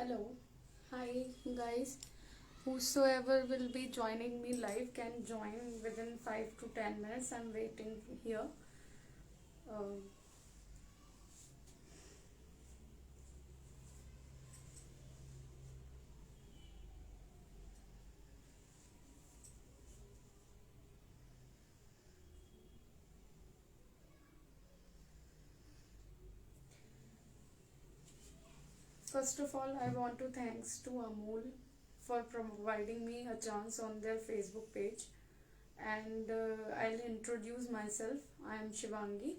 Hello, hi guys. Whosoever will be joining me live can join within 5 to 10 minutes. I'm waiting here. Uh, First of all, I want to thanks to Amul for providing me a chance on their Facebook page. And I'll introduce myself. I am Shivangi.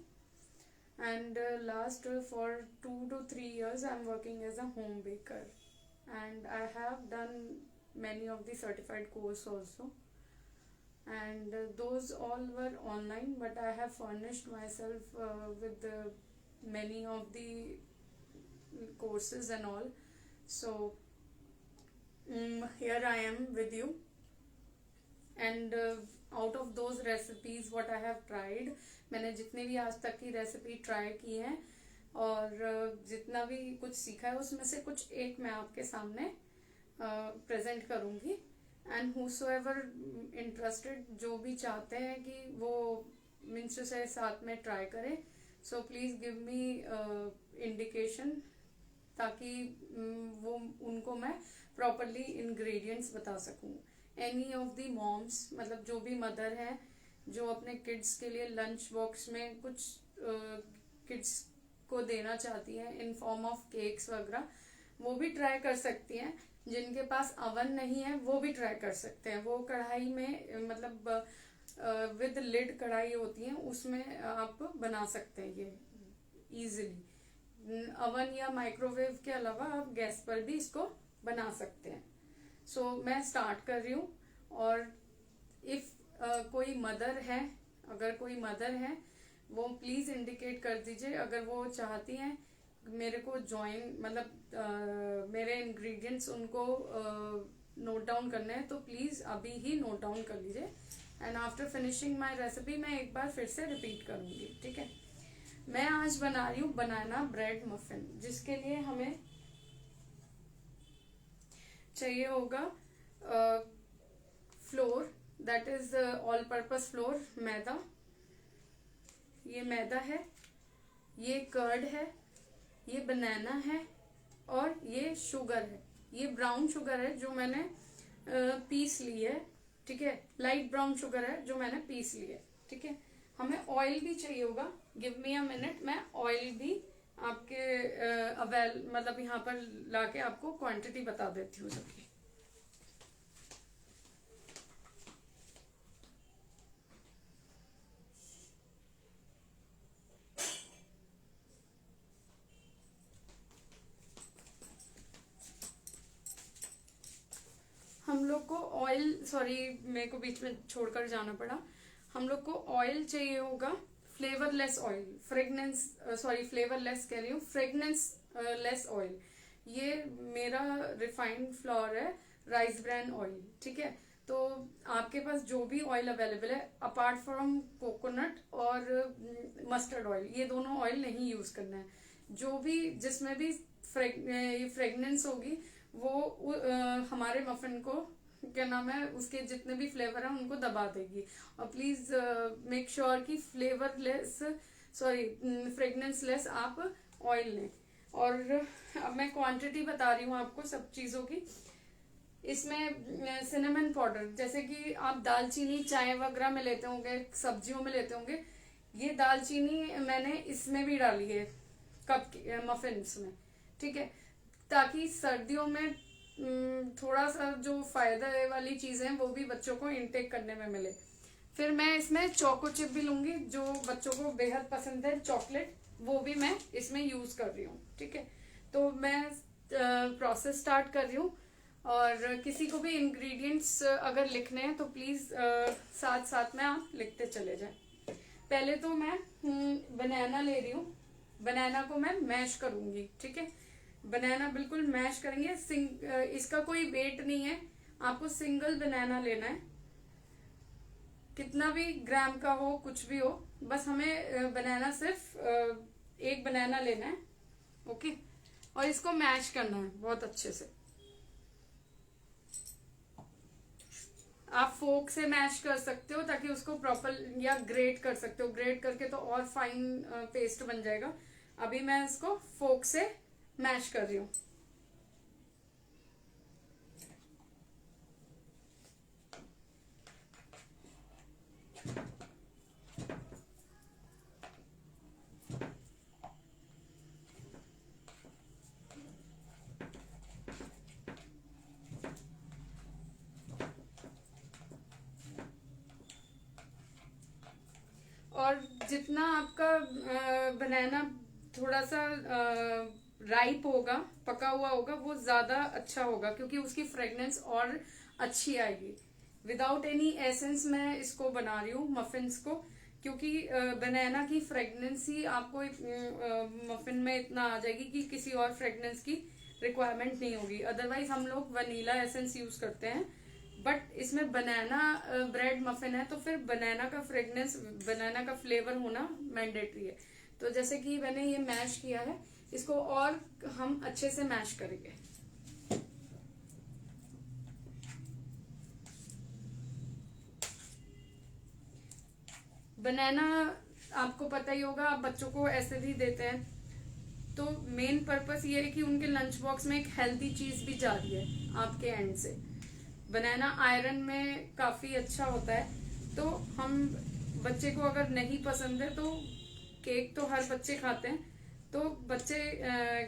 And last for 2 to 3 years, I'm working as a home baker. And I have done many of the certified course also, and those all were online, but I have furnished myself with many of the courses and all. So here I am with you, and out of those recipes what I have tried, मैंने जितने भी आज तक की recipe try की हैं और जितना भी कुछ सीखा है उसमें से कुछ एक मैं आपके सामने प्रेजेंट करूंगी. एंड हुसोएवर इंटरेस्टेड, जो भी चाहते हैं कि वो मीन्स से साथ में ट्राई करें, so please give me indication, ताकि वो उनको मैं प्रॉपरली इंग्रेडिएंट्स बता सकूं. एनी ऑफ दी मॉम्स, मतलब जो भी मदर है जो अपने किड्स के लिए लंच बॉक्स में कुछ किड्स को देना चाहती हैं इन फॉर्म ऑफ केक्स वगैरह, वो भी ट्राई कर सकती हैं. जिनके पास अवन नहीं है वो भी ट्राई कर सकते हैं. वो कढ़ाई में मतलब विद लिड कढ़ाई होती है, उसमें आप बना सकते हैं ये इजीली. अवन या माइक्रोवेव के अलावा आप गैस पर भी इसको बना सकते हैं. सो मैं स्टार्ट कर रही हूँ. और इफ कोई मदर है, अगर कोई मदर है वो प्लीज इंडिकेट कर दीजिए अगर वो चाहती हैं मेरे को ज्वाइन, मतलब मेरे इंग्रेडिएंट्स उनको नोट डाउन करने हैं, तो प्लीज अभी ही नोट डाउन कर लीजिए. And after finishing my recipe मैं एक बार फिर से रिपीट करूंगी. ठीक है. मैं आज बना रही हूँ बनाना ब्रेड मफिन, जिसके लिए हमें चाहिए होगा flour, that is all purpose flour, मैदा. ये मैदा है, ये कर्ड है, ये बनाना है, और ये शुगर है. ये ब्राउन शुगर है जो मैंने पीस ली है. ठीक है. लाइट ब्राउन शुगर है जो मैंने पीस ली है. ठीक है. हमें ऑयल भी चाहिए होगा. गिव मी अ मिनट, मैं ऑयल भी आपके मतलब यहाँ पर लाके आपको क्वांटिटी बता देती हूँ सबकी. हम लोग को ऑयल, सॉरी मेरे को बीच में छोड़कर जाना पड़ा. हम लोग को ऑयल चाहिए होगा flavourless oil, fragrance, sorry flavourless कह रही हूँ, फ्रेगनेंस लेस ऑयल. ये मेरा रिफाइंड फ्लावर है, राइस ब्रैन ऑयल. ठीक है. तो आपके पास जो भी ऑयल अवेलेबल है अपार्ट फ्रॉम कोकोनट और मस्टर्ड ऑयल, ये दोनों ऑयल नहीं यूज करना है. जो भी जिसमें भी फ्रेगनेंस होगी वो हमारे मफिन को, क्या नाम है, उसके जितने भी फ्लेवर हैं उनको दबा देगी. और प्लीज मेक श्योर कि फ्लेवरलेस, सॉरी फ्रेगनेंस लेस आप ऑयल लें. और अब मैं क्वांटिटी बता रही हूँ आपको सब चीजों की. इसमें सिनेमन पाउडर, जैसे कि आप दालचीनी चाय वगैरह में लेते होंगे, सब्जियों में लेते होंगे, ये दालचीनी मैंने इसमें भी डाली है कप मफिन्स में. ठीक है. ताकि सर्दियों में थोड़ा सा जो फायदा वाली चीजें हैं वो भी बच्चों को इनटेक करने में मिले. फिर मैं इसमें चोको चिप भी लूंगी, जो बच्चों को बेहद पसंद है, चॉकलेट, वो भी मैं इसमें यूज कर रही हूँ. ठीक है. तो मैं प्रोसेस स्टार्ट कर रही हूँ. और किसी को भी इंग्रेडिएंट्स अगर लिखने हैं तो प्लीज साथ साथ में आप लिखते चले जाएं. पहले तो मैं बनाना ले रही हूँ. बनाना को मैं मैश करूंगी. ठीक है. बनाना बिल्कुल मैश करेंगे. इसका कोई वेट नहीं है, आपको सिंगल बनाना लेना है, कितना भी ग्राम का हो कुछ भी हो, बस हमें बनाना सिर्फ एक बनाना लेना है. ओके. और इसको मैश करना है बहुत अच्छे से। आप फोक से मैश कर सकते हो ताकि उसको प्रॉपर, या ग्रेट कर सकते हो, ग्रेट करके तो और फाइन पेस्ट बन जाएगा। अभी मैं इसको फोक से मैश कर रही हूँ। और जितना आपका बनाना थोड़ा सा राइप होगा, पका हुआ होगा, वो ज्यादा अच्छा होगा क्योंकि उसकी फ्रेग्रेंस और अच्छी आएगी। विदाउट एनी एसेंस मैं इसको बना रही हूँ मफिन्स को, क्योंकि बनाना की फ्रेग्रेंस ही आपको मफिन में इतना आ जाएगी कि किसी और फ्रेग्रेंस की रिक्वायरमेंट नहीं होगी। अदरवाइज हम लोग वनीला एसेंस यूज करते हैं, बट इसमें बनाना ब्रेड मफिन है तो फिर बनाना का फ्रेग्रेंस, बनाना का फ्लेवर होना मैंडेटरी है। तो जैसे कि मैंने ये मैश किया है, इसको और हम अच्छे से मैश करेंगे। बनाना आपको पता ही होगा, आप बच्चों को ऐसे भी देते हैं, तो मेन पर्पस ये है कि उनके लंच बॉक्स में एक हेल्दी चीज भी जा रही है आपके एंड से। बनाना आयरन में काफी अच्छा होता है। तो हम बच्चे को अगर नहीं पसंद है तो केक तो हर बच्चे खाते हैं, तो बच्चे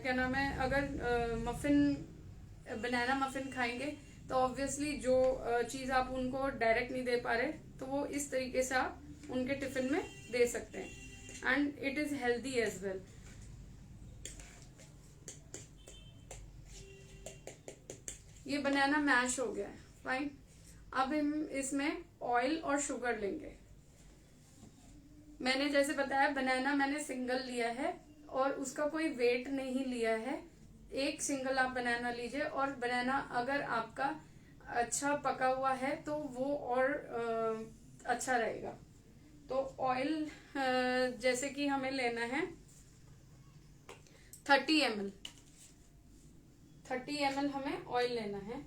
क्या नाम है, अगर मफिन, बनाना मफिन खाएंगे तो ऑब्वियसली जो चीज आप उनको डायरेक्ट नहीं दे पा रहे, तो वो इस तरीके से आप उनके टिफिन में दे सकते हैं, and it is healthy as well. ये बनाना मैश हो गया है, फाइन। अब हम इसमें ऑयल और शुगर लेंगे। मैंने जैसे बताया, बनाना मैंने सिंगल लिया है और उसका कोई वेट नहीं लिया है। एक सिंगल आप बनाना लीजिए, और बनाना अगर आपका अच्छा पका हुआ है तो वो और अच्छा रहेगा। तो ऑयल जैसे कि हमें लेना है 30 ml, 30 ml हमें ऑयल लेना है।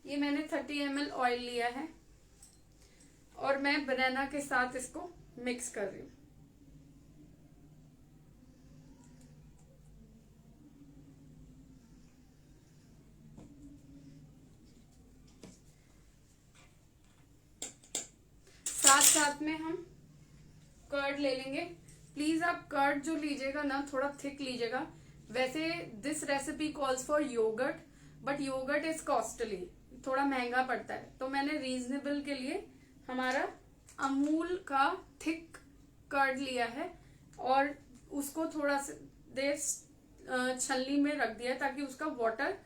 ये मैंने 30 ml ऑयल लिया है और मैं बनाना के साथ इसको मिक्स कर रही हूँ। साथ साथ में हम कर्ड ले लेंगे। प्लीज आप कर्ड जो लीजिएगा ना, थोड़ा थिक लीजिएगा। वैसे this recipe calls for yogurt, but yogurt is costly, थोड़ा महंगा पड़ता है, तो मैंने रीजनेबल के लिए हमारा अमूल का थिक कर्ड लिया है और उसको थोड़ा सा देर छलनी में रख दिया ताकि उसका वाटर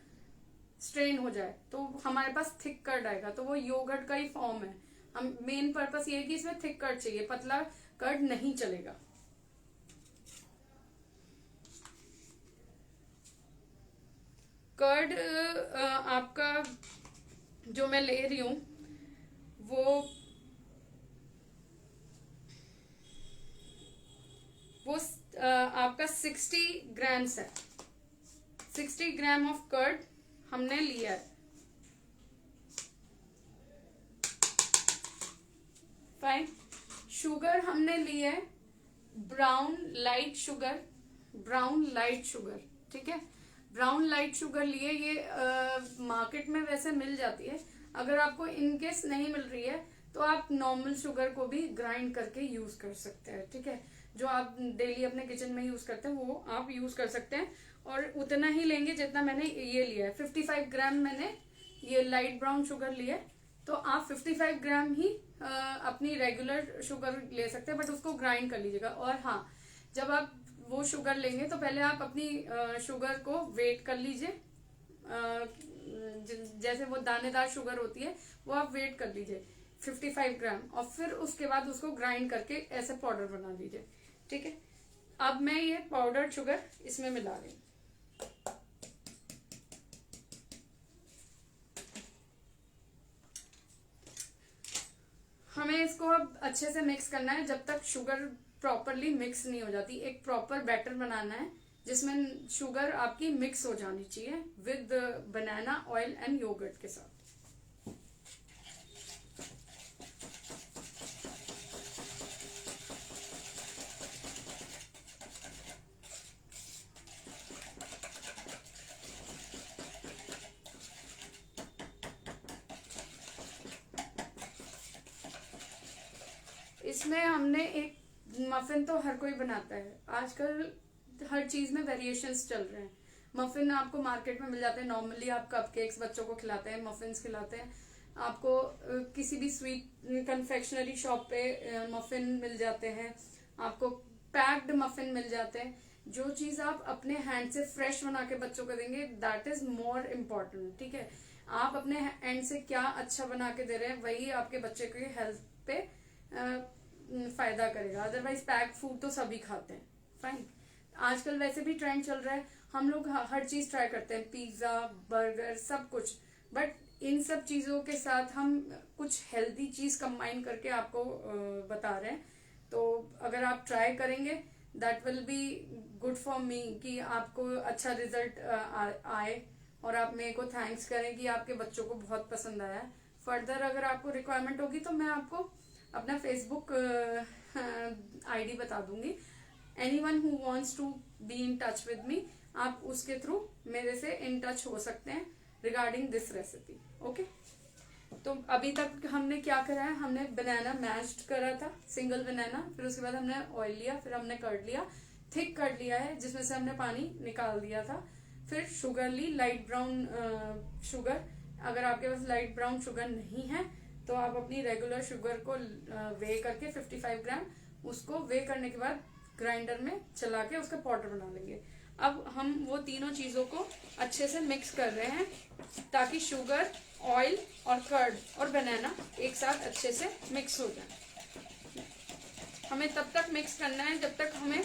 स्ट्रेन हो जाए, तो हमारे पास थिक कर्ड आएगा। तो वो योगर्ट का ही फॉर्म है। हम मेन पर्पस ये है कि इसमें थिक कर्ड चाहिए, पतला कर्ड नहीं चलेगा। कर्ड आपका जो मैं ले रही हूं वो आपका 60 ग्राम्स है। 60 ग्राम ऑफ कर्ड हमने लिया है। फाइन। शुगर हमने ली है brown light sugar, brown light sugar, ठीक है। ब्राउन लाइट शुगर लिए, ये मार्केट में वैसे मिल जाती है। अगर आपको इनकेस नहीं मिल रही है तो आप नॉर्मल शुगर को भी ग्राइंड करके यूज कर सकते हैं, ठीक है। जो आप डेली अपने किचन में यूज करते हैं वो आप यूज कर सकते हैं, और उतना ही लेंगे जितना मैंने ये लिया है। 55 ग्राम मैंने ये लाइट ब्राउन शुगर लिया, तो आप 55 ग्राम ही अपनी रेगुलर शुगर ले सकते हैं, बट उसको ग्राइंड कर लीजिएगा। और हाँ, जब आप वो शुगर लेंगे तो पहले आप अपनी शुगर को वेट कर लीजिए जैसे वो दानेदार शुगर होती है वो आप वेट कर लीजिए 55 ग्राम, और फिर उसके बाद उसको ग्राइंड करके ऐसे पाउडर बना लीजिए। ठीक है, अब मैं ये पाउडर शुगर इसमें मिला रही हूँ। हमें इसको अब अच्छे से मिक्स करना है जब तक शुगर प्रॉपरली मिक्स नहीं हो जाती। एक प्रॉपर बैटर बनाना है जिसमें शुगर आपकी मिक्स हो जानी चाहिए with banana oil and yogurt के साथ। इसमें हमने एक मफिन तो हर कोई बनाता है आजकल, हर चीज में वेरिएशंस चल रहे हैं। मफिन आपको मार्केट में मिल जाते हैं, नॉर्मली आप कपकेक्स बच्चों को खिलाते हैं, मफिन्स खिलाते हैं। आपको किसी भी स्वीट कन्फेक्शनरी शॉप पे मफिन मिल जाते हैं, आपको पैक्ड मफिन मिल जाते हैं। जो चीज आप अपने हैंड से फ्रेश बना के बच्चों को देंगे दैट इज मोर इम्पोर्टेंट। ठीक है, आप अपने हैंड से क्या अच्छा बना के दे रहे हैं वही आपके बच्चे के हेल्थ पे फायदा करेगा। अदरवाइज पैक्ड फूड तो सभी खाते हैं, फाइन। आजकल वैसे भी ट्रेंड चल रहा है, हम लोग हर चीज ट्राई करते हैं, पिज्जा बर्गर सब कुछ, बट इन सब चीजों के साथ हम कुछ हेल्दी चीज कंबाइन करके आपको बता रहे हैं। तो अगर आप ट्राई करेंगे that will be good for me, कि आपको अच्छा रिजल्ट आए और आप मेरे को थैंक्स करें कि आपके बच्चों को बहुत पसंद आया है। फर्दर अगर आपको रिक्वायरमेंट होगी तो मैं आपको अपना फेसबुक आईडी बता दूंगी। Anyone who wants to be in touch with me, आप उसके थ्रू मेरे से इन टच हो सकते हैं रिगार्डिंग दिस रेसिपी। ओके, तो अभी तक हमने क्या करा है, हमने बनाना मैश्ड करा था, सिंगल बनाना, फिर उसके बाद हमने ऑयल लिया, फिर हमने कर्ड लिया, थिक कर्ड लिया है जिसमें से हमने पानी निकाल दिया था, फिर शुगर ली, लाइट ब्राउन शुगर। अगर आपके पास लाइट ब्राउन शुगर नहीं है तो आप अपनी रेगुलर शुगर को वे करके 55 ग्राम, उसको वे करने के बाद ग्राइंडर में चला के उसका पाउडर बना लेंगे। अब हम वो तीनों चीजों को अच्छे से मिक्स कर रहे हैं ताकि शुगर, ऑयल और कर्ड और बनाना एक साथ अच्छे से मिक्स हो जाए। हमें तब तक मिक्स करना है जब तक हमें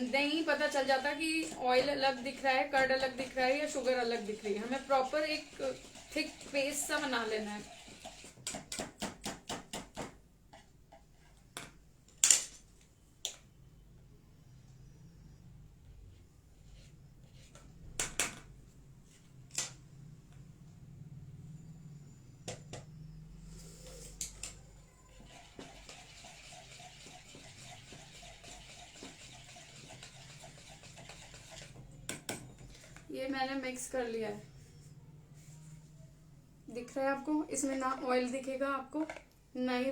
नहीं पता चल जाता कि ऑयल अलग दिख रहा है, कर्ड अलग दिख रहा है या शुगर अलग दिख रही है। हमें प्रॉपर एक थिक पेस्ट सा बना लेना है। ये मैंने मिक्स कर लिया है, दिख रहा है आपको? इसमें ना ऑयल दिखेगा आपको, ना ही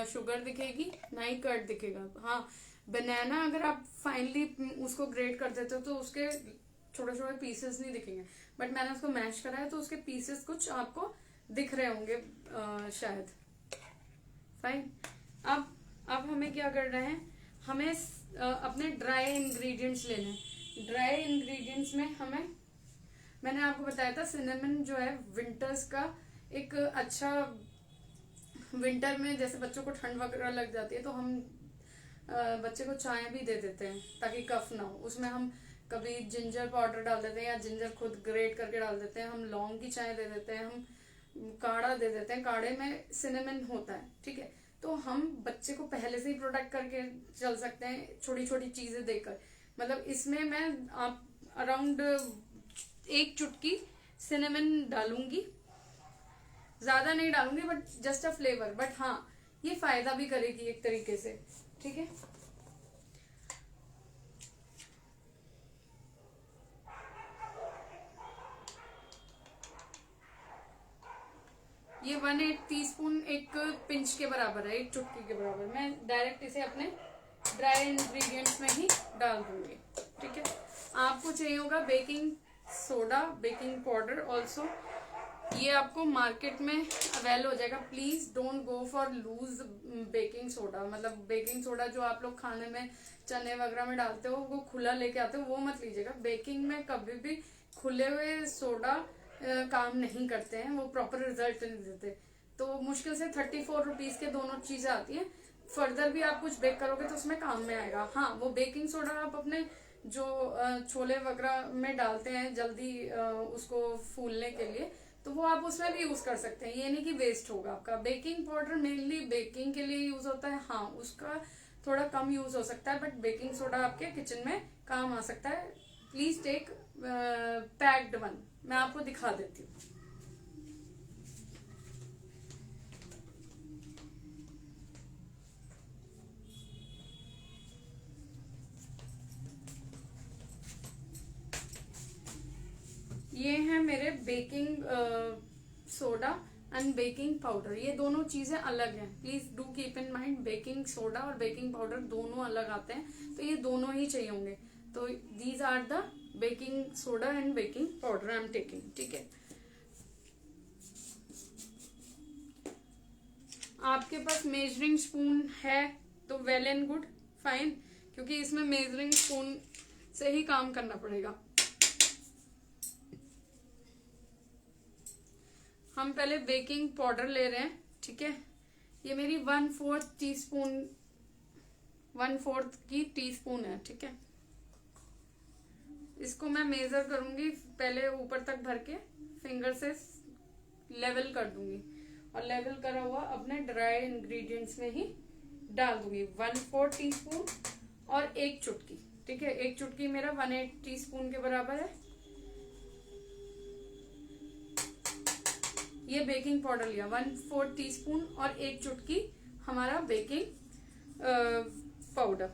शुगर दिखेगी, ना ही कर्ड दिखेगा। हाँ, बनाना अगर आप फाइनली उसको ग्रेट कर देते हो तो उसके छोटे छोटे पीसेस नहीं दिखेंगे, बट मैंने उसको मैश करा है तो उसके पीसेस कुछ आपको दिख रहे होंगे शायद। फाइन। अब हमें क्या करना है, हमें अपने ड्राई इंग्रेडिएंट्स लेने हैं। ड्राई इंग्रेडिएंट्स में हमें, मैंने आपको बताया था सिनेमन जो है विंटर्स का एक अच्छा, विंटर में जैसे बच्चों को ठंड वगैरह लग जाती है तो हम बच्चे को चाय भी दे देते हैं ताकि कफ ना हो। उसमें हम कभी जिंजर पाउडर डाल देते हैं या जिंजर खुद ग्रेट करके डाल देते हैं, हम लौंग की चाय दे देते हैं, हम काढ़ा दे देते हैं, काढ़े में सिनेमन होता है। ठीक है, तो हम बच्चे को पहले से ही प्रोटेक्ट करके चल सकते हैं छोटी छोटी चीजें देकर। मतलब इसमें मैं आप अराउंड 1 चुटकी सिनेमन डालूंगी, ज्यादा नहीं डालूंगी, but just a flavour. But हाँ, ये फायदा भी करेगी एक तरीके से। ठीक है, ये 1/8 टीस्पून एक पिंच के बराबर है, 1 चुटकी के बराबर। मैं डायरेक्ट इसे अपने ड्राई इंग्रेडिएंट्स में ही डाल दूंगी। ठीक है, आपको चाहिए होगा baking soda, baking powder also, ये आपको मार्केट में अवेल हो जाएगा। Please don't go for loose baking soda. मतलब बेकिंग सोडा जो आप लोग खाने में चने वगैरह में डालते हो वो खुला लेके आते हो, वो मत लीजिएगा। बेकिंग में कभी भी खुले हुए सोडा काम नहीं करते हैं, वो प्रॉपर रिजल्ट नहीं देते। तो मुश्किल से 34 रुपीज के दोनों चीजें आती हैं। फर्दर भी आप कुछ बेक करोगे तो उसमें काम में आएगा। हाँ, वो बेकिंग सोडा आप अपने जो छोले वगैरह में डालते हैं जल्दी उसको फूलने के लिए, तो वो आप उसमें भी यूज कर सकते हैं। ये नहीं कि वेस्ट होगा आपका। बेकिंग पाउडर मेनली बेकिंग के लिए यूज होता है, हाँ उसका थोड़ा कम यूज हो सकता है, बट बेकिंग सोडा आपके किचन में काम आ सकता है। Please take packed one. मैं आपको दिखा देती हूँ। ये है मेरे baking soda and baking powder. ये दोनों चीजें अलग हैं, please do keep in mind. Baking soda और बेकिंग पाउडर दोनों अलग आते हैं, तो ये दोनों ही चाहिए होंगे। तो these are the baking soda and baking powder I am taking. ठीक है, आपके पास मेजरिंग स्पून है तो वेल एंड गुड, फाइन, क्योंकि इसमें मेजरिंग स्पून से ही काम करना पड़ेगा। हम पहले बेकिंग पाउडर ले रहे हैं। ठीक है, ये मेरी 1/4 टीस्पून, 1/4 की टीस्पून है। ठीक है, इसको मैं मेजर करूंगी, पहले ऊपर तक भर के फिंगर से लेवल कर दूंगी, और लेवल करा हुआ अपने ड्राई इंग्रेडिएंट्स में ही डाल दूंगी। 1/4 टीस्पून और 1 चुटकी। ठीक है, 1 चुटकी मेरा 1/8 टीस्पून के बराबर है। ये बेकिंग पाउडर लिया 1/4 टीस्पून और 1 चुटकी हमारा बेकिंग पाउडर।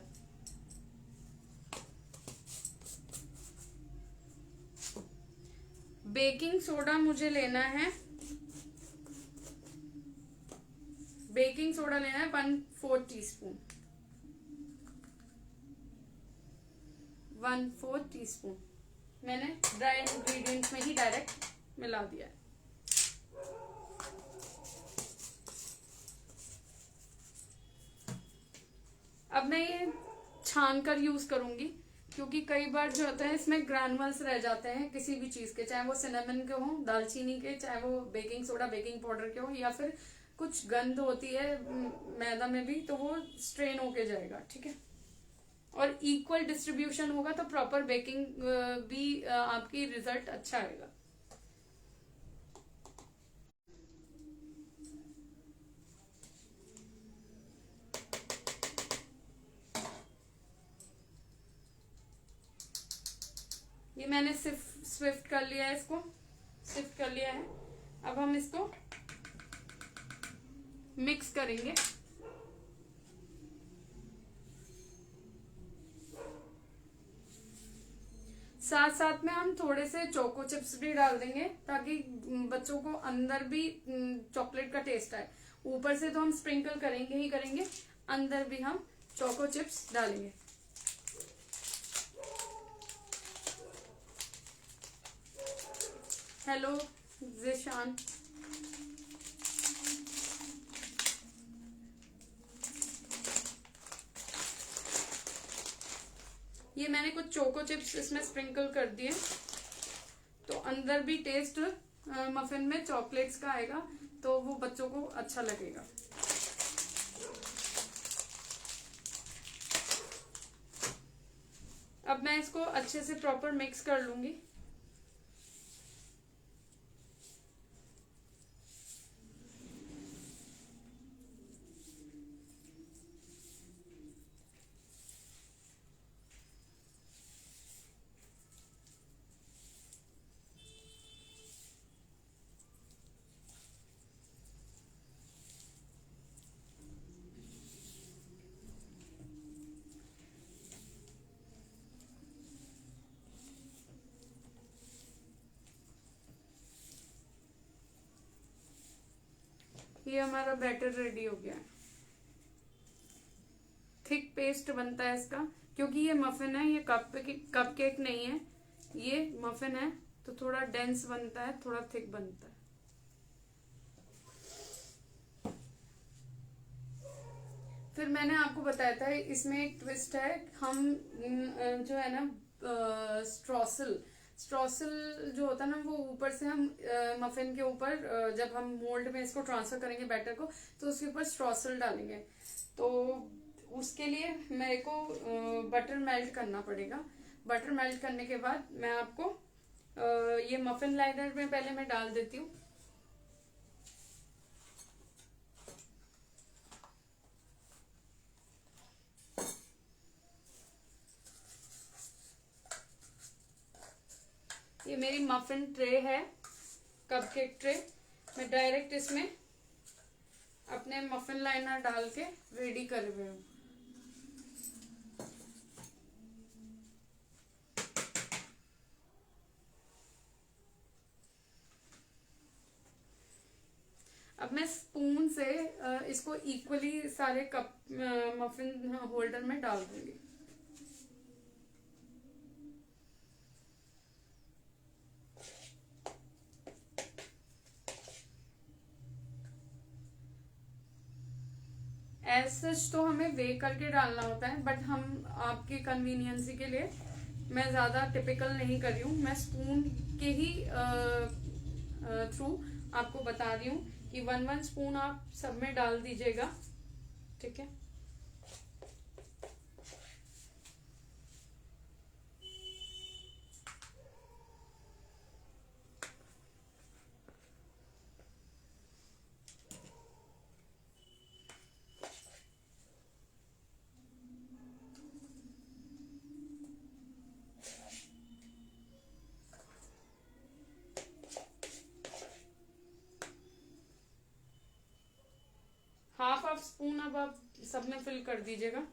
बेकिंग सोडा मुझे लेना है, बेकिंग सोडा लेना है 1/4 टीस्पून, 1/4 टीस्पून मैंने ड्राई इंग्रेडिएंट्स में ही डायरेक्ट मिला दिया है। अब मैं ये छान कर यूज करूंगी, क्योंकि कई बार जो होता है इसमें ग्रैनुअल्स रह जाते हैं किसी भी चीज के, चाहे वो सिनेमन के हो, दालचीनी के, चाहे वो बेकिंग सोडा बेकिंग पाउडर के हो, या फिर कुछ गंध होती है मैदा में भी, तो वो स्ट्रेन होके जाएगा। ठीक है, और इक्वल डिस्ट्रीब्यूशन होगा तो प्रॉपर बेकिंग भी आपकी रिजल्ट अच्छा आएगा। ये मैंने स्विफ्ट कर लिया है, इसको सिफ्ट कर लिया है। अब हम इसको मिक्स करेंगे। साथ साथ में हम थोड़े से चोको चिप्स भी डाल देंगे, ताकि बच्चों को अंदर भी चॉकलेट का टेस्ट आए। ऊपर से तो हम स्प्रिंकल करेंगे ही करेंगे, अंदर भी हम चोको चिप्स डालेंगे। हेलो जिशान, ये मैंने कुछ चोको चिप्स इसमें स्प्रिंकल कर दिए, तो अंदर भी टेस्ट मफिन में चॉकलेट्स का आएगा, तो वो बच्चों को अच्छा लगेगा। अब मैं इसको अच्छे से प्रॉपर मिक्स कर लूंगी। ये हमारा बैटर रेडी हो गया है। थिक पेस्ट बनता है इसका, क्योंकि ये मफिन है, ये कप केक नहीं है, ये मफिन है, तो थोड़ा डेंस बनता है, थोड़ा थिक बनता है। फिर मैंने आपको बताया था इसमें एक ट्विस्ट है, हम जो है ना स्ट्रॉसल जो होता है ना, वो ऊपर से हम मफिन के ऊपर जब हम मोल्ड में इसको ट्रांसफर करेंगे बैटर को, तो उसके ऊपर स्ट्रॉसल डालेंगे। तो उसके लिए मेरे को बटर मेल्ट करना पड़ेगा। बटर मेल्ट करने के बाद मैं आपको ये मफिन लाइनर में पहले मैं डाल देती हूँ। ये मेरी मफिन ट्रे है, कपकेक ट्रे। मैं डायरेक्ट इसमें अपने मफिन लाइनर डाल के रेडी कर रही हूँ। अब मैं स्पून से इसको इक्वली सारे कप मफिन होल्डर में डाल दूंगी। एज सच तो हमें वे करके डालना होता है, बट हम आपकी कन्वीनियंसी के लिए मैं ज़्यादा टिपिकल नहीं कर रही हूँ। मैं स्पून के ही थ्रू आपको बता रही हूँ कि 1 स्पून आप सब में डाल दीजिएगा, ठीक है। हाफ स्पून अब आप सब में फिल कर दीजिएगा।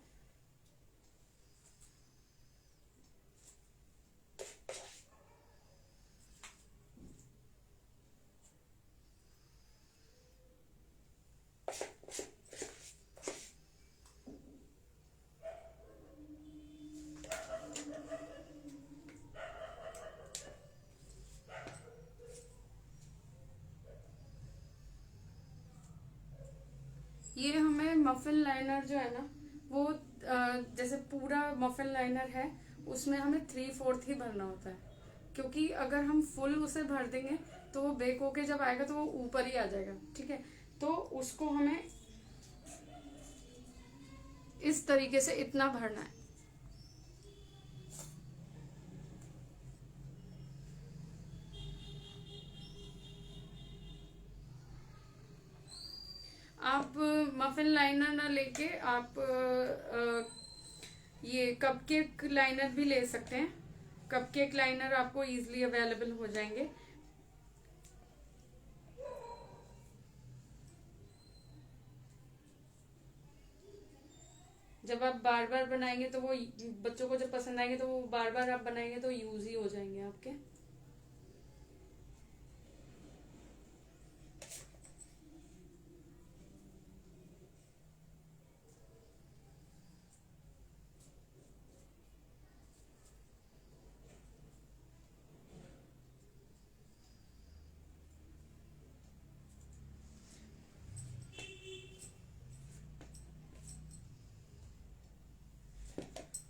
ये हमें मफिन लाइनर जो है ना, वो जैसे पूरा मफिन लाइनर है उसमें हमें 3/4 ही भरना होता है, क्योंकि अगर हम फुल उसे भर देंगे तो वो बेक होके जब आएगा तो वो ऊपर ही आ जाएगा, ठीक है। तो उसको हमें इस तरीके से इतना भरना है। आप मफिन लाइनर ना लेके आप ये कपकेक लाइनर भी ले सकते हैं। कपकेक लाइनर आपको इजीली अवेलेबल हो जाएंगे। जब आप बार बार बनाएंगे तो वो बच्चों को जब पसंद आएंगे तो वो बार बार आप बनाएंगे तो यूज ही हो जाएंगे आपके।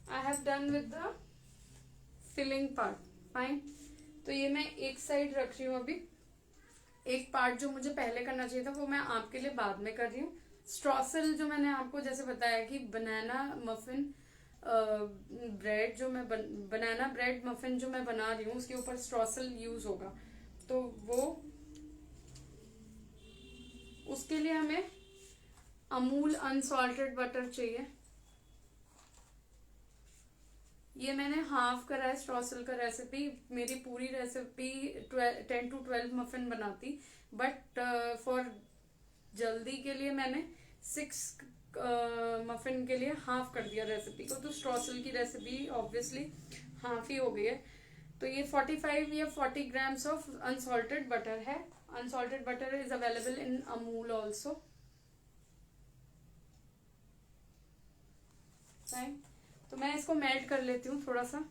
I have done with the filling part, fine. तो ये मैं एक साइड रख रही हूँ अभी। एक पार्ट जो मुझे पहले करना चाहिए था वो मैं आपके लिए बाद में कर रही हूँ। स्ट्रॉसल जो मैंने आपको जैसे बताया कि बनाना मफिन ब्रेड जो मैं बनाना ब्रेड मफिन जो मैं बना रही हूँ उसके ऊपर स्ट्रॉसल यूज होगा, तो वो उसके लिए हमें अमूल अनसॉल्टेड बटर चाहिए। ये मैंने हाफ करा है स्ट्रॉसल का रेसिपी। मेरी पूरी रेसिपी 10 to 12 मफिन बनाती, बट फॉर जल्दी के लिए मैंने 6 मफिन के लिए हाफ कर दिया रेसिपी को। तो स्ट्रॉसल की रेसिपी ऑब्वियसली हाफ ही हो गई है। तो ये 45 या 40 ग्राम्स ऑफ अनसॉल्टेड बटर है। Unsalted butter is available in Amul also. तो मैं इसको मेल्ट कर लेती हूँ थोड़ा सा।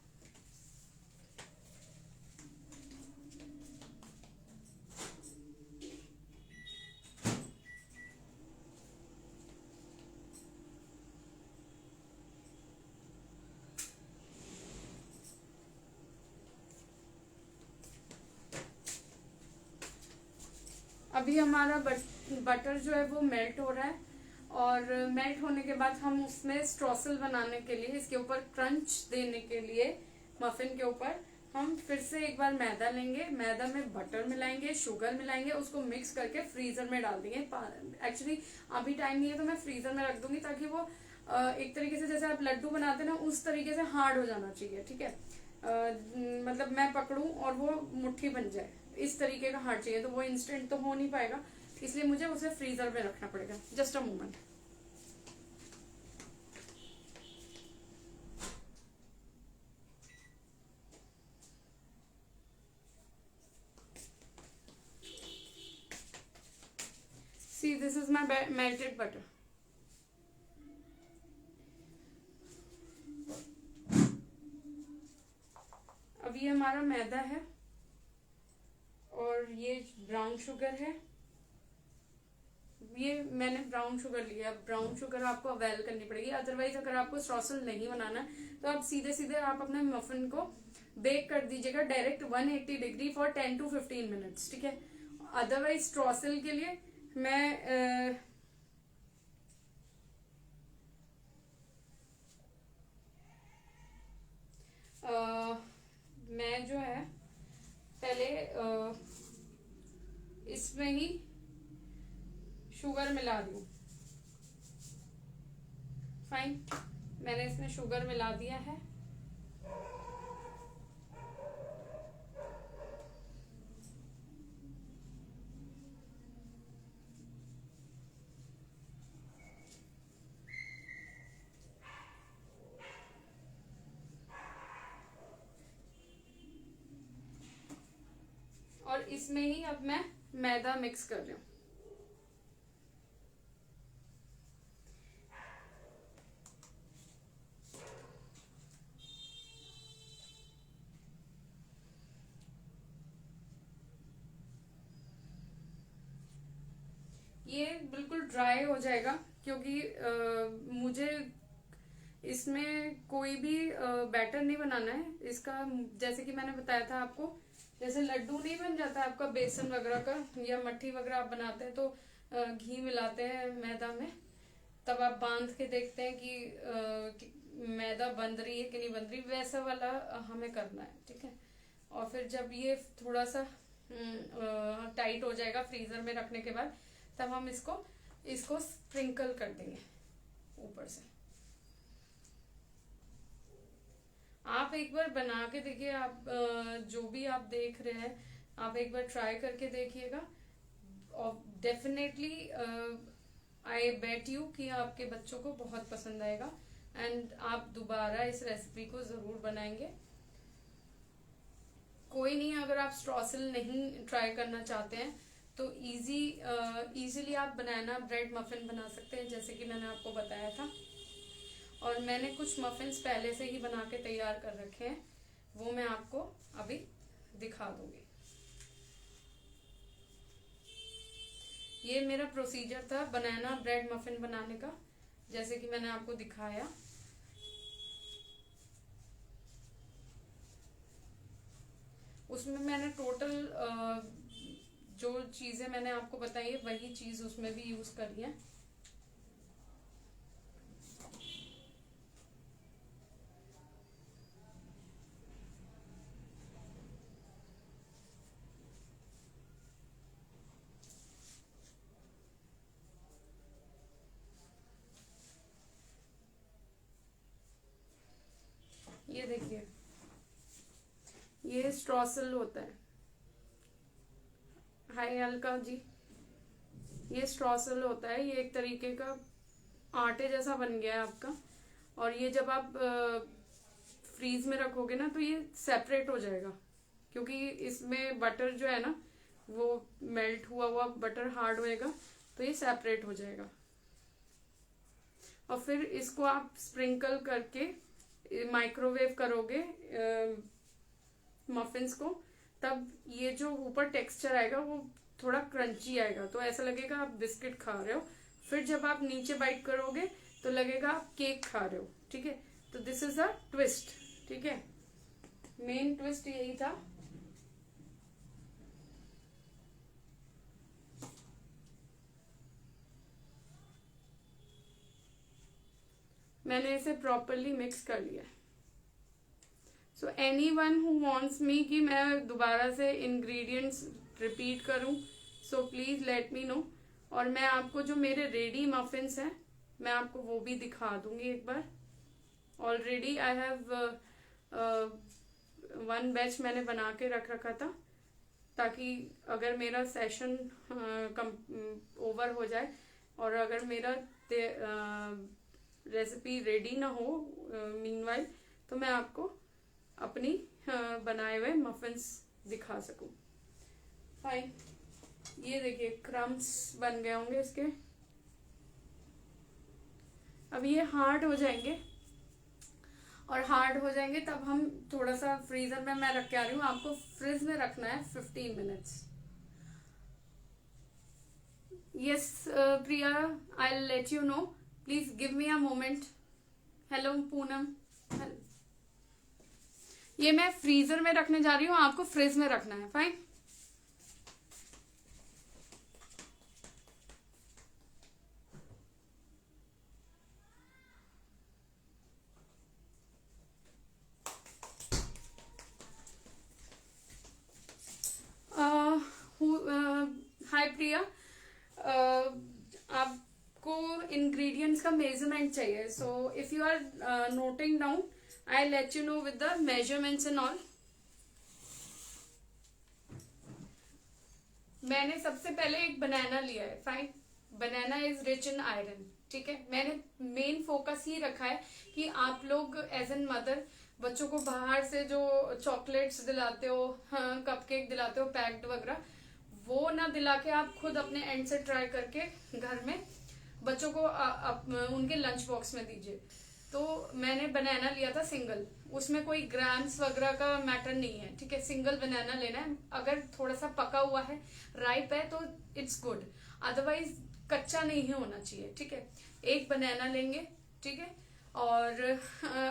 अभी हमारा बटर जो है वो मेल्ट हो रहा है, और मेल्ट होने के बाद हम उसमें स्ट्रॉसल बनाने के लिए, इसके ऊपर क्रंच देने के लिए मफिन के ऊपर हम फिर से एक बार मैदा लेंगे, मैदा में बटर मिलाएंगे, शुगर मिलाएंगे, उसको मिक्स करके फ्रीजर में डाल देंगे। एक्चुअली अभी टाइम नहीं है तो मैं फ्रीजर में रख दूंगी, ताकि वो एक तरीके से जैसे आप लड्डू बनाते हैं ना उस तरीके से हार्ड हो जाना चाहिए, ठीक है। मतलब मैं पकड़ूं और वो मुट्ठी बन जाए, इस तरीके का हार्ड चाहिए। तो वो इंस्टेंट तो हो नहीं पाएगा, इसलिए मुझे उसे फ्रीजर में रखना पड़ेगा। Just a moment. See this is my melted butter. अब ये हमारा मैदा है और ये ब्राउन शुगर है। ये मैंने ब्राउन शुगर लिया। ब्राउन शुगर आपको अवेल करनी पड़ेगी, अदरवाइज अगर आपको स्ट्रॉसल नहीं बनाना तो आप सीधे सीधे आप अपने मफिन को बेक कर दीजिएगा direct 180 degree for 10 to 15 minutes, ठीक है। अदरवाइज स्ट्रॉसल के लिए मैं मैं जो है पहले इसमें ही शुगर मिला दूं। फाइन, मैंने इसमें शुगर मिला दिया है। और इसमें ही अब मैं मैदा मिक्स कर रही हूँ। ये बिल्कुल ड्राई हो जाएगा, क्योंकि मुझे इसमें कोई भी बैटर नहीं बनाना है इसका। जैसे कि मैंने बताया था आपको, जैसे लड्डू नहीं बन जाता आपका बेसन वगैरह का, या मट्ठी वगैरह आप बनाते हैं तो घी मिलाते हैं मैदा में, तब आप बांध के देखते हैं कि मैदा बन रही है कि नहीं बन रही, वैसा वाला हमें करना है, ठीक है। और फिर जब ये थोड़ा सा टाइट हो जाएगा फ्रीजर में रखने के बाद, तब हम इसको इसको स्प्रिंकल कर देंगे ऊपर से। आप एक बार बना के देखिए, आप जो भी आप देख रहे हैं आप एक बार ट्राई करके देखिएगा, और डेफिनेटली आई बेट यू कि आपके बच्चों को बहुत पसंद आएगा, एंड आप दोबारा इस रेसिपी को जरूर बनाएंगे। कोई नहीं, अगर आप स्ट्रॉसल नहीं ट्राई करना चाहते हैं तो इजीली आप बनाना ब्रेड मफिन बना सकते हैं, जैसे कि मैंने आपको बताया था। और मैंने कुछ मफिन्स पहले से ही बना के तैयार कर रखे हैं, वो मैं आपको अभी दिखा दूंगी। ये मेरा प्रोसीजर था बनाना ब्रेड मफिन बनाने का, जैसे कि मैंने आपको दिखाया। उसमें मैंने टोटल जो चीजें मैंने आपको बताई है वही चीज उसमें भी यूज करी है। ये देखिए, ये स्ट्रॉसल होता है। हाय अलका जी, ये स्ट्रॉसल होता है। ये एक तरीके का आटे जैसा बन गया है आपका, और ये जब आप फ्रीज में रखोगे ना तो ये सेपरेट हो जाएगा, क्योंकि इसमें बटर जो है ना वो मेल्ट हुआ हुआ बटर हार्ड होएगा, तो ये सेपरेट हो जाएगा। और फिर इसको आप स्प्रिंकल करके माइक्रोवेव करोगे मफिन्स को, तब ये जो ऊपर टेक्सचर आएगा वो थोड़ा क्रंची आएगा, तो ऐसा लगेगा आप बिस्किट खा रहे हो। फिर जब आप नीचे बाइट करोगे तो लगेगा आप केक खा रहे हो, ठीक है। तो दिस इज अ ट्विस्ट, ठीक है। मेन ट्विस्ट यही था। मैंने इसे प्रॉपरली मिक्स कर लिया है। सो एनीवन हु वांट्स मी कि मैं दोबारा से इंग्रेडिएंट्स रिपीट करूं, so please let me no. और मैं आपको जो मेरे रेडी मफिन्स हैं मैं आपको वो भी दिखा दूंगी एक बार। ऑलरेडी आई हैव 1 बैच मैंने बना के रख रखा था, ताकि अगर मेरा सेशन ओवर हो जाए और अगर मेरा रेसिपी रेडी ना हो मीनवाइल, तो मैं आपको अपनी बनाए हुए मफिन्स दिखा सकूं। फाइन, ये देखिए क्रम्स बन गए होंगे इसके। अब ये हार्ड हो जाएंगे, और हार्ड हो जाएंगे तब हम थोड़ा सा फ्रीजर में मैं रख के आ रही हूँ। आपको फ्रिज में रखना है 15 minutes. Yes Priya, I let you no, please give me a moment. Hello Poonam, ये मैं फ्रीजर में रखने जा रही हूँ, आपको फ्रिज में रखना है। फाइन, हाय प्रिया, आपको इंग्रेडिएंट्स का मेजरमेंट चाहिए। So if you are noting down, I let you know with the measurements and all. मैंने सबसे पहले एक बनाना लिया है। Fine, banana is rich in iron. ठीक है, मैंने मेन फोकस ही रखा है कि आप लोग एज एन मदर बच्चों को बाहर से जो चॉकलेट्स दिलाते हो, कपकेक दिलाते हो पैक्ड वगैरह, वो ना दिला के आप खुद अपने एंड से ट्राई करके घर में बच्चों को उनके लंच बॉक्स में दीजिए। तो मैंने बनाना लिया था सिंगल, उसमें कोई ग्राम्स वगैरह का मैटर नहीं है। ठीक है, सिंगल बनाना लेना है। अगर थोड़ा सा पका हुआ है, राइप है, तो इट्स गुड, अदरवाइज कच्चा नहीं होना चाहिए। ठीक है, एक बनाना लेंगे। ठीक है, और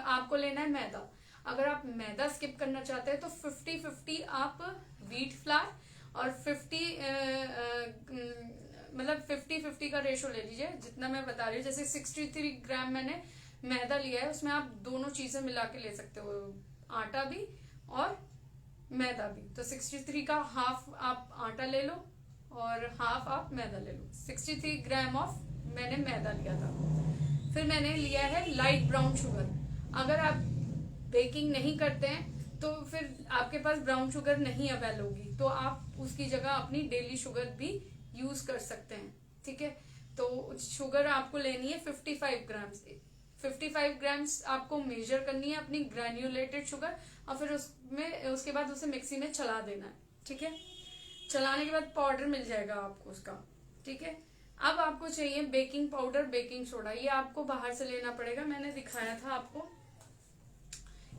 आपको लेना है मैदा। अगर आप मैदा स्किप करना चाहते हैं तो 50-50 आप व्हीट फ्लावर और 50-50 का रेशो ले लीजिए, जितना मैं बता रही हूँ। जैसे 63 ग्राम मैंने मैदा लिया है, उसमें आप दोनों चीजें मिला के ले सकते हो, आटा भी और मैदा भी। तो 63 का हाफ आप आटा ले लो और हाफ आप मैदा ले लो। 63 ग्राम ऑफ मैंने मैदा लिया था। फिर मैंने लिया है लाइट ब्राउन शुगर। अगर आप बेकिंग नहीं करते हैं तो फिर आपके पास ब्राउन शुगर नहीं अवेल होगी, तो आप उसकी जगह अपनी डेली शुगर भी यूज कर सकते हैं। ठीक है, तो शुगर आपको लेनी है 55 ग्राम से। 55 ग्राम्स आपको मेजर करनी है अपनी ग्रैन्युलेटेड शुगर, और फिर उसके बाद उसे मिक्सी में चला देना है। ठीक है, चलाने के बाद पाउडर मिल जाएगा आपको उसका। ठीक है, अब आपको चाहिए बेकिंग पाउडर, बेकिंग सोडा। ये आपको बाहर से लेना पड़ेगा, मैंने दिखाया था आपको।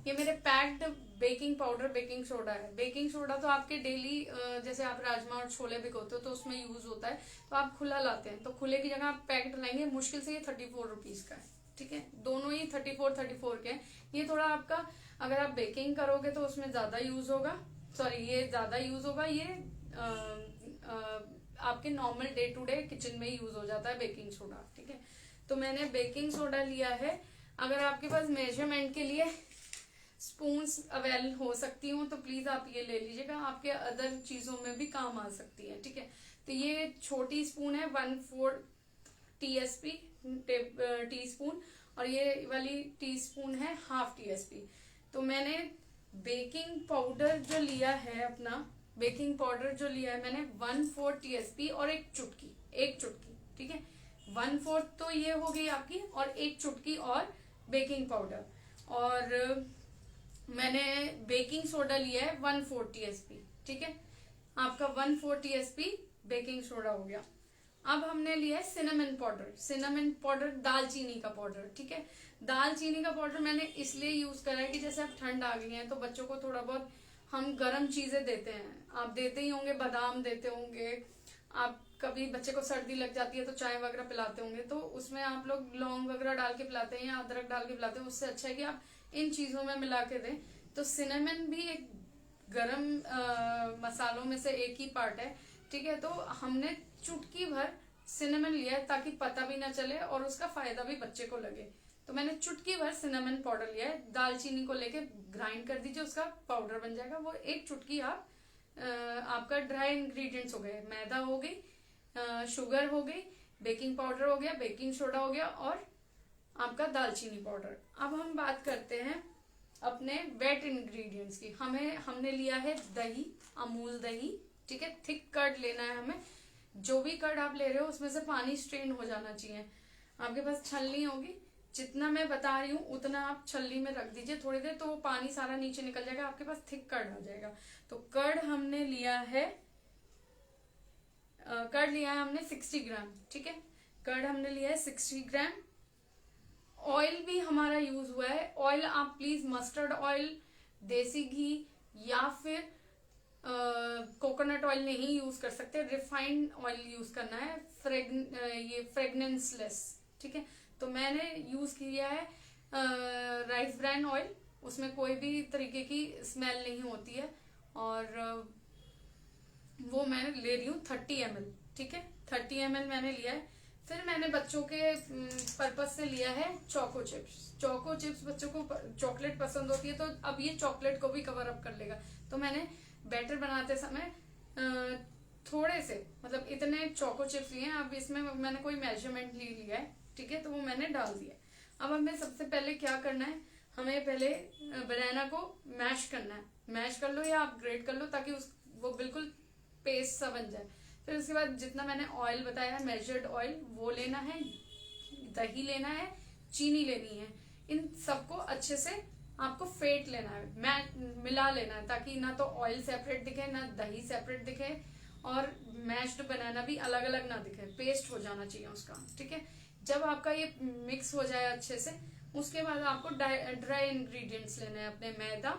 ये मेरे packed baking powder, baking soda है। बेकिंग सोडा तो आपके डेली जैसे आप राजमा और छोले भिगोते हो तो उसमें यूज होता है, तो आप खुला लाते हैं, तो खुले की जगह आप पैक्ड लाएंगे। मुश्किल से ये 34 रुपीज का है। ठीक है, दोनों ही 34 के हैं। ये थोड़ा आपका, अगर आप बेकिंग करोगे तो उसमें ज्यादा यूज होगा, सॉरी ये ज्यादा यूज होगा। ये आपके normal day to day kitchen में यूज हो जाता है बेकिंग सोडा। ठीक है, तो मैंने बेकिंग सोडा लिया है। अगर आपके पास मेजरमेंट के लिए स्पून्स अवेल हो सकती हूँ तो प्लीज आप ये ले लीजिएगा, आपके अदर चीजों में भी काम आ सकती है। ठीक है, तो ये छोटी स्पून है 1/4 TSP टी स्पून, और ये वाली टी स्पून है ½ TSP। तो मैंने बेकिंग पाउडर जो लिया है, अपना बेकिंग पाउडर जो लिया है मैंने 1/4 TSP और एक चुटकी। ठीक है, 1/4 तो ये हो गई आपकी, और एक चुटकी और बेकिंग पाउडर। और मैंने बेकिंग सोडा लिया है 1/4 TSP। ठीक है, आपका 1/4 TSP बेकिंग सोडा हो गया। अब हमने लिया है सिनेमन पाउडर, दालचीनी का पाउडर। ठीक है, दालचीनी का पाउडर मैंने इसलिए यूज करा है कि जैसे अब ठंड आ गई है तो बच्चों को थोड़ा बहुत हम गर्म चीजें देते हैं, आप देते ही होंगे, बादाम देते होंगे, आप कभी बच्चे को सर्दी लग जाती है तो चाय वगैरह पिलाते होंगे, तो उसमें आप लोग लौंग वगैरह डाल के पिलाते हैं या अदरक डाल के पिलाते हैं। उससे अच्छा है कि आप इन चीजों में मिला के दें। तो सिनेमन भी एक गरम मसालों में से एक ही पार्ट है। ठीक है, तो हमने चुटकी भर सिनेमन लिया है ताकि पता भी ना चले और उसका फायदा भी बच्चे को लगे। तो मैंने चुटकी भर सिनेमन पाउडर लिया है। दालचीनी को लेके ग्राइंड कर दीजिए, उसका पाउडर बन जाएगा। वो एक चुटकी आप आपका ड्राई इंग्रेडिएंट्स हो गए, मैदा हो गई, शुगर हो गई, बेकिंग पाउडर हो गया, बेकिंग सोडा हो गया और आपका दालचीनी पाउडर। अब हम बात करते हैं अपने वेट इंग्रेडिएंट्स की। हमने लिया है दही, अमूल दही, ठीक है। थिक कर्ड लेना है हमें। जो भी कर्ड आप ले रहे हो उसमें से पानी स्ट्रेन हो जाना चाहिए। आपके पास छलनी होगी, जितना मैं बता रही हूँ उतना आप छलनी में रख दीजिए थोड़ी देर, तो वो पानी सारा नीचे निकल जाएगा, आपके पास थिक कर्ड आ जाएगा। तो कर्ड हमने लिया है, कर्ड लिया है हमने 60 ग्राम, ठीक है। कर्ड हमने लिया है 60 ग्राम। ऑयल भी हमारा यूज हुआ है। ऑयल आप प्लीज मस्टर्ड ऑयल, देसी घी या फिर कोकोनट ऑयल नहीं यूज कर सकते, रिफाइंड ऑयल यूज करना है, ये फ्रेगनेंसलेस, ठीक है। तो मैंने यूज किया है राइस ब्रान ऑयल, उसमें कोई भी तरीके की स्मेल नहीं होती है, और वो मैं ले रही हूँ 30 ml, ठीक है। 30 ml मैंने लिया है। फिर मैंने बच्चों के पर्पज से लिया है चोको चिप्स। चोको चिप्स बच्चों को चॉकलेट पसंद होती है, तो अब ये चॉकलेट को भी कवर अप कर लेगा। तो मैंने बैटर बनाते समय थोड़े से, मतलब इतने चोको चिप्स लिए हैं। अब इसमें मैंने कोई मेजरमेंट नहीं लिया है, ठीक है, तो वो मैंने डाल दिया। अब हमें सबसे पहले क्या करना है, हमें पहले बनाना को मैश करना है। मैश कर लो या आप ग्रेट कर लो, ताकि वो बिल्कुल पेस्ट सा बन जाए। फिर उसके बाद जितना मैंने ऑयल बताया है, मेजर्ड ऑयल, वो लेना है, दही लेना है, चीनी लेनी है। इन सबको अच्छे से आपको फेंट लेना है, मिला लेना है, ताकि ना तो ऑयल सेपरेट दिखे, ना दही सेपरेट दिखे, और मैश्ड बनाना भी अलग अलग ना दिखे, पेस्ट हो जाना चाहिए उसका, ठीक है। जब आपका ये मिक्स हो जाए अच्छे से, उसके बाद आपको ड्राई इंग्रेडिएंट्स लेने हैं अपने। मैदा,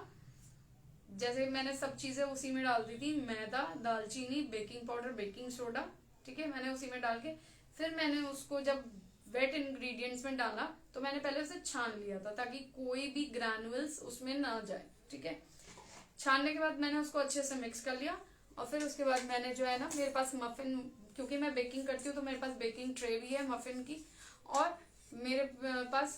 जैसे मैंने सब चीजें उसी में डाल दी थी, मैदा, दालचीनी, बेकिंग पाउडर, बेकिंग सोडा, ठीक है, मैंने उसी में डाल के, फिर मैंने उसको जब वेट इंग्रेडिएंट्स में डाला तो मैंने पहले उसे छान लिया था, ताकि कोई भी ग्रैनुअल्स उसमें ना जाए, ठीक है। छानने के बाद मैंने उसको अच्छे से मिक्स कर लिया, और फिर उसके बाद मैंने जो है ना, मेरे पास मफिन, क्योंकि मैं बेकिंग करती हूँ तो मेरे पास बेकिंग ट्रे भी है मफिन की, और मेरे पास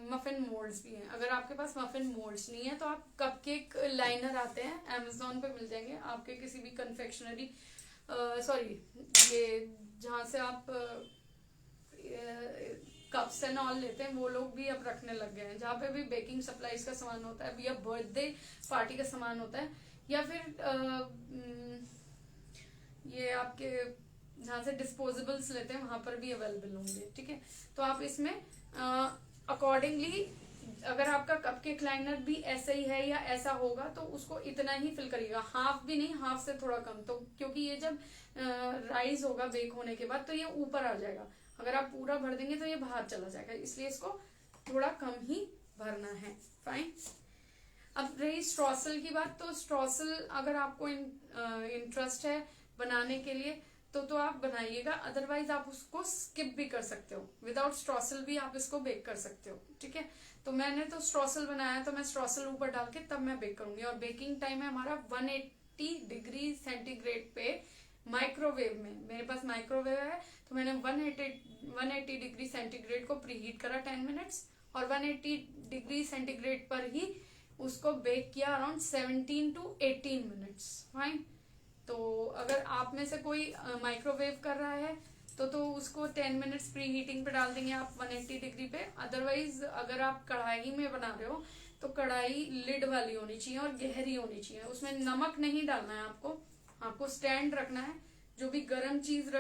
मफिन मोल्ड्स भी हैं। अगर आपके पास मफिन मोल्ड्स नहीं है तो आप कपकेक लाइनर आते हैं, अमेज़न पे मिल जाएंगे आपके किसी भी कन्फेक्शनरी, सॉरी, ये जहाँ से आप कप्स एंड ऑल लेते हैं, वो लोग भी अब रखने लग गए हैं। जहाँ पे भी बेकिंग सप्लाईज का सामान होता है, या बर्थडे पार्टी का सामान होता है, या फिर ये आपके जहाँ से डिस्पोजेबल्स लेते हैं, वहां पर भी अवेलेबल होंगे, ठीक है। तो आप इसमें अकॉर्डिंगली, अगर आपका कपकेक लाइनर भी ऐसा ही है या ऐसा होगा, तो उसको इतना ही फिल करिएगा, हाफ भी नहीं, हाफ से थोड़ा कम। तो क्योंकि ये जब राइज होगा बेक होने के बाद, तो ये ऊपर आ जाएगा। अगर आप पूरा भर देंगे तो ये बाहर चला जाएगा, इसलिए इसको थोड़ा कम ही भरना है। फाइन। अब रही स्ट्रॉसल की बात, तो स्ट्रॉसल अगर आपको इंटरेस्ट है बनाने के लिए तो आप बनाइएगा, अदरवाइज आप उसको स्किप भी कर सकते हो। विदाउट स्ट्रॉसल भी आप इसको बेक कर सकते हो, ठीक है। तो मैंने तो स्ट्रॉसल बनाया, तो मैं स्ट्रॉसल ऊपर डाल के तब मैं बेक करूंगी। और बेकिंग टाइम है हमारा 180 डिग्री सेंटीग्रेड पे माइक्रोवेव में। मेरे पास माइक्रोवेव है, तो मैंने 180 डिग्री सेंटीग्रेड को प्रीहीट करा 10 मिनट्स, और 180 डिग्री सेंटीग्रेड पर ही उसको बेक किया अराउंड 17 to 18 मिनट्स। फाइन। तो अगर आप में से कोई माइक्रोवेव कर रहा है तो उसको 10 मिनट्स प्री हीटिंग पे डाल देंगे आप 180 डिग्री पे। अदरवाइज अगर आप कढ़ाई में बना रहे हो तो कढ़ाई लिड वाली होनी चाहिए और गहरी होनी चाहिए। उसमें नमक नहीं डालना है आपको स्टैंड रखना है। जो भी गर्म चीज,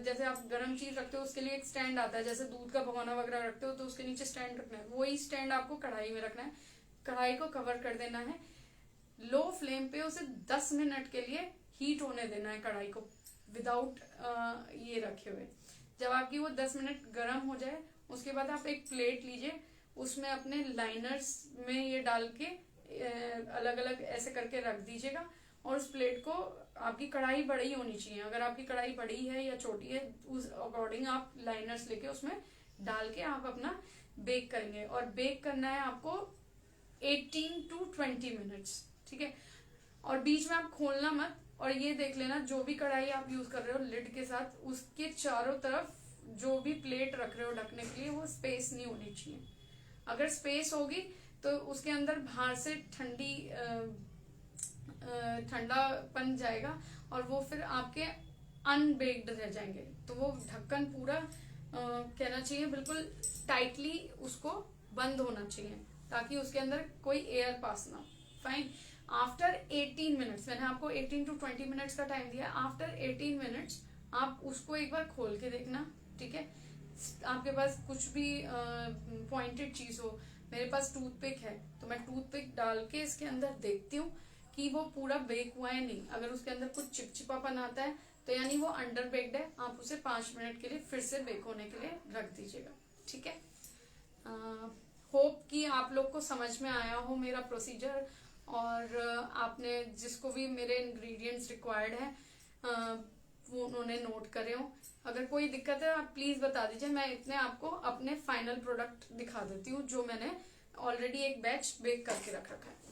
जैसे आप गर्म चीज रखते हो उसके लिए एक स्टैंड आता है, जैसे दूध का भगोना वगैरह रखते हो तो उसके नीचे स्टैंड रखना है, वही स्टैंड आपको कढ़ाई में रखना है। कढ़ाई को कवर कर देना है, लो फ्लेम पे उसे 10 मिनट के लिए हीट होने देना है कढ़ाई को, विदाउट ये रखे हुए। जब आपकी वो 10 मिनट गर्म हो जाए, उसके बाद आप एक प्लेट लीजिए, उसमें अपने लाइनर्स में ये डाल के अलग अलग ऐसे करके रख दीजिएगा। और उस प्लेट को, आपकी कढ़ाई बड़ी होनी चाहिए, अगर आपकी कढ़ाई बड़ी है या छोटी है उस अकॉर्डिंग आप लाइनर्स लेके उसमें डाल के आप अपना बेक करेंगे। और बेक करना है आपको 18 to 20 मिनट्स, ठीक है। और बीच में आप खोलना मत, और ये देख लेना जो भी कढ़ाई आप यूज कर रहे हो लिड के साथ, उसके चारों तरफ जो भी प्लेट रख रहे हो ढकने के लिए, वो स्पेस नहीं होनी चाहिए। अगर स्पेस होगी तो उसके अंदर बाहर से ठंडापन जाएगा और वो फिर आपके अनबेक्ड रह जाएंगे। तो वो ढक्कन पूरा कहना चाहिए बिल्कुल टाइटली उसको बंद होना चाहिए ताकि उसके अंदर कोई एयर पास ना हो। फाइन। आफ्टर 18 मिनट्स, मैंने आपको 18 to 20 मिनट्स का टाइम दिया। आफ्टर 18 मिनट्स आप उसको एक बार खोल के देखना, ठीक है। आपके पास कुछ भी पॉइंटेड चीज हो, मेरे पास टूथपिक है तो मैं टूथपिक डाल के इसके अंदर देखती हूँ कि वो पूरा बेक हुआ है नहीं। अगर उसके अंदर कुछ चिपचिपापन आता है तो यानी वो अंडर बेक्ड है। आप उसे 5 मिनट के लिए फिर से बेक होने के लिए रख दीजिएगा, ठीक है। होप कि आप लोग को समझ में आया हो मेरा प्रोसीजर, और आपने जिसको भी मेरे इंग्रेडिएंट्स रिक्वायर्ड है वो उन्होंने नोट करे हो। अगर कोई दिक्कत है आप प्लीज बता दीजिए, मैं इतने आपको अपने फाइनल प्रोडक्ट दिखा देती हूँ जो मैंने ऑलरेडी एक बैच बेक करके रख रखा है।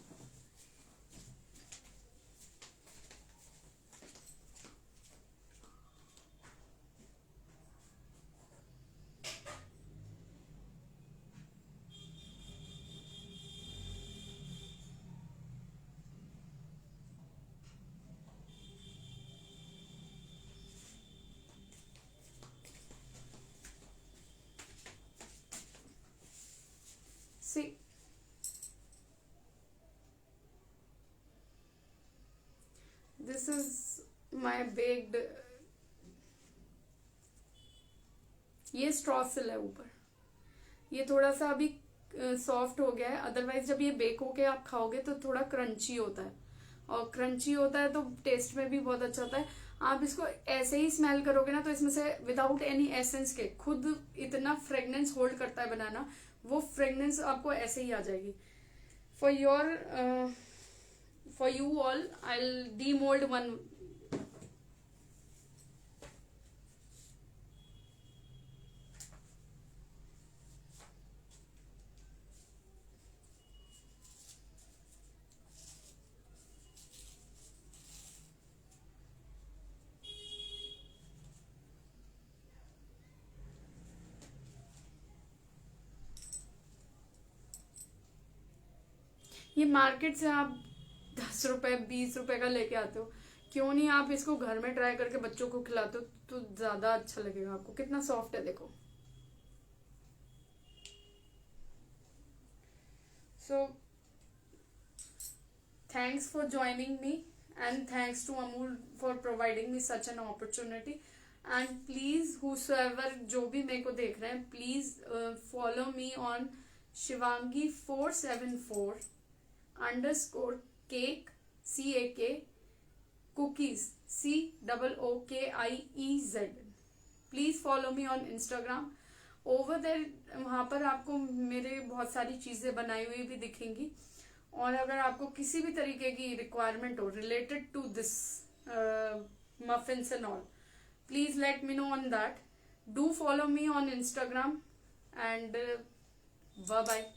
See, this is my baked, ये स्ट्रॉ सिल है ऊपर, ये थोड़ा सा अभी सॉफ्ट हो गया है। अदरवाइज जब ये बेक होके आप खाओगे तो थोड़ा क्रंची होता है, और क्रंची होता है तो टेस्ट में भी बहुत अच्छा होता है। आप इसको ऐसे ही स्मेल करोगे ना तो इसमें से विदाउट एनी एसेंस के खुद इतना फ्रेग्रेंस होल्ड करता है बनाना, वो फ्रेग्रेंस आपको ऐसे ही आ जाएगी। For you all I will demould one. ये मार्केट से आप 10 रुपए 20 रुपए का लेके आते हो, क्यों नहीं आप इसको घर में ट्राई करके बच्चों को खिलाते हो तो ज्यादा अच्छा लगेगा आपको। कितना सॉफ्ट है देखो। So thanks for joining me and thanks to Amul for providing me such an opportunity. And please whoever जो भी मेरे को देख रहे हैं, please follow me on Shivangi 474 _ cake CAK cookies COOKIEZ। Please follow me on Instagram. Over there वहां पर आपको मेरे बहुत सारी चीजें बनाई हुई भी दिखेंगी, और अगर आपको किसी भी तरीके की रिक्वायरमेंट हो related to this muffins and all, please let me know on that. Do follow me on Instagram and bye bye.